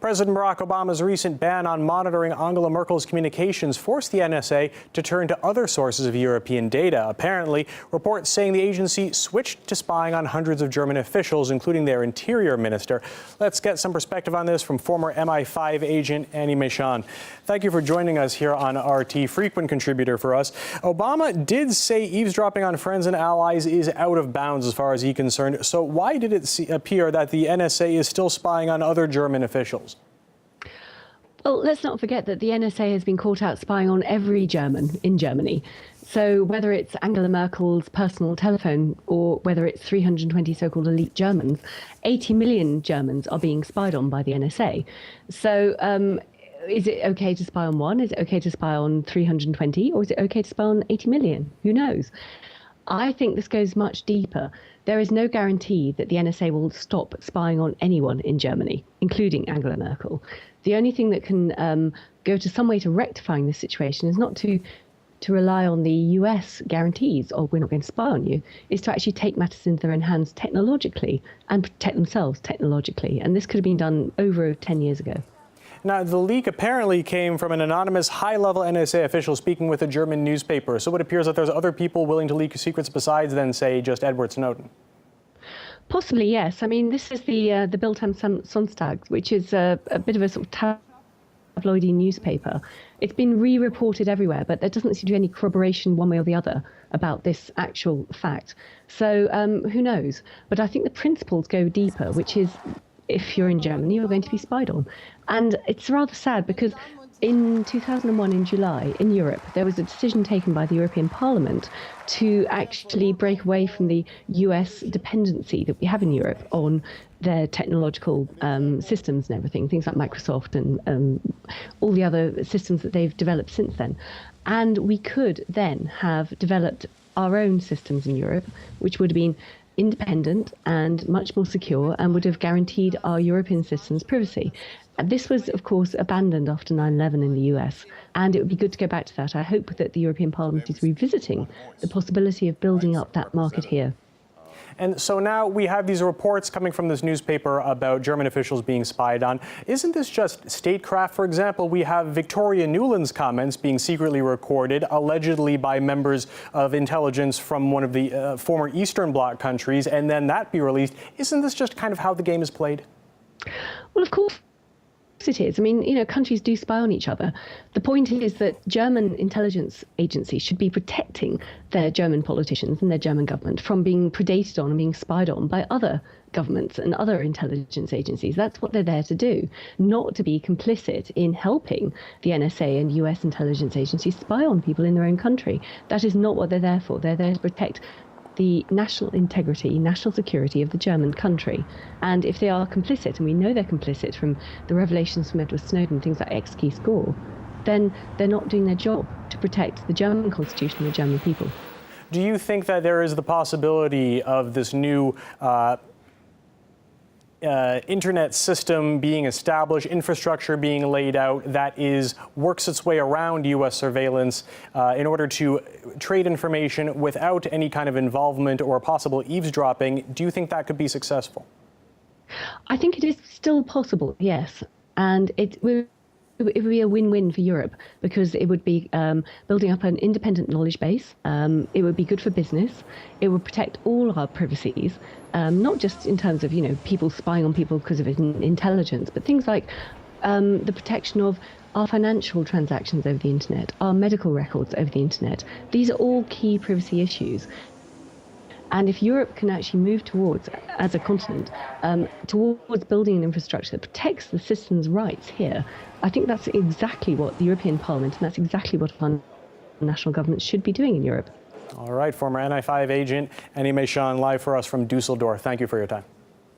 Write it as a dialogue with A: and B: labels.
A: President Barack Obama's recent ban on monitoring Angela Merkel's communications forced the NSA to turn to other sources of European data. Apparently, reports saying the agency switched to spying on hundreds of German officials, including their interior minister. Let's get some perspective on this from former MI5 agent Annie Machon. Thank you for joining us here on RT, frequent contributor for us. Obama did say eavesdropping on friends and allies is out of bounds as far as he's concerned. So why did it appear that the NSA is still spying on other German officials?
B: Well, let's not forget that the NSA has been caught out spying on every German in Germany. So whether it's Angela Merkel's personal telephone or whether it's 320 so-called elite Germans, 80 million Germans are being spied on by the NSA. So is it okay to spy on one? Is it okay to spy on 320? Or is it okay to spy on 80 million? Who knows? I think this goes much deeper. There is no guarantee that the NSA will stop spying on anyone in Germany, including Angela Merkel. The only thing that can go to some way to rectifying this situation is not to rely on the US guarantees of we're not going to spy on you, is to actually take matters into their own hands technologically and protect themselves technologically. And this could have been done over 10 years ago.
A: Now, the leak apparently came from an anonymous high-level NSA official speaking with a German newspaper. So it appears that there's other people willing to leak secrets besides then, say, just Edward Snowden.
B: Possibly, yes. I mean, this is the Bild am Sonntag, which is a bit of a sort of tabloidy newspaper. It's been re-reported everywhere, but there doesn't seem to be any corroboration one way or the other about this actual fact. So who knows? But I think the principles go deeper, which is if you're in Germany, you're going to be spied on. And it's rather sad because in 2001, in July, in Europe, there was a decision taken by the European Parliament to actually break away from the US dependency that we have in Europe on their technological systems and everything, things like Microsoft and all the other systems that they've developed since then. And we could then have developed our own systems in Europe, which would have been independent and much more secure and would have guaranteed our European systems privacy. And this was, of course, abandoned after 9/11 in the US, and it would be good to go back to that. I hope that the European Parliament is revisiting the possibility of building up that market here.
A: And so now we have these reports coming from this newspaper about German officials being spied on. Isn't this just statecraft? For example, we have Victoria Nuland's comments being secretly recorded, allegedly by members of intelligence from one of the former Eastern Bloc countries, and then that be released. Isn't this just kind of how the game is played?
B: Well, of course it is. I mean, you know, countries do spy on each other. The point is that German intelligence agencies should be protecting their German politicians and their German government from being predated on and being spied on by other governments and other intelligence agencies. That's what they're there to do, not to be complicit in helping the NSA and US intelligence agencies spy on people in their own country. That is not what they're there for. They're there to protect the national integrity, national security of the German country. And if they are complicit, and we know they're complicit from the revelations from Edward Snowden, things like X-Key Score, then they're not doing their job to protect the German constitution and the German people.
A: Do you think that there is the possibility of this new internet system being established, infrastructure being laid out that works its way around U.S. surveillance in order to trade information without any kind of involvement or possible eavesdropping? Do you think that could be successful?
B: I think it is still possible, yes. And it would be a win-win for Europe because it would be building up an independent knowledge base. It would be good for business. It would protect all our privacies, not just in terms of, you know, people spying on people because of intelligence, but things like the protection of our financial transactions over the internet, our medical records over the internet. These are all key privacy issues. And if Europe can actually move towards, as a continent, towards building an infrastructure that protects the citizens' rights here, I think that's exactly what the European Parliament and that's exactly what our national governments should be doing in Europe.
A: All right, former NI5 agent Annie Machon live for us from Dusseldorf. Thank you for your time.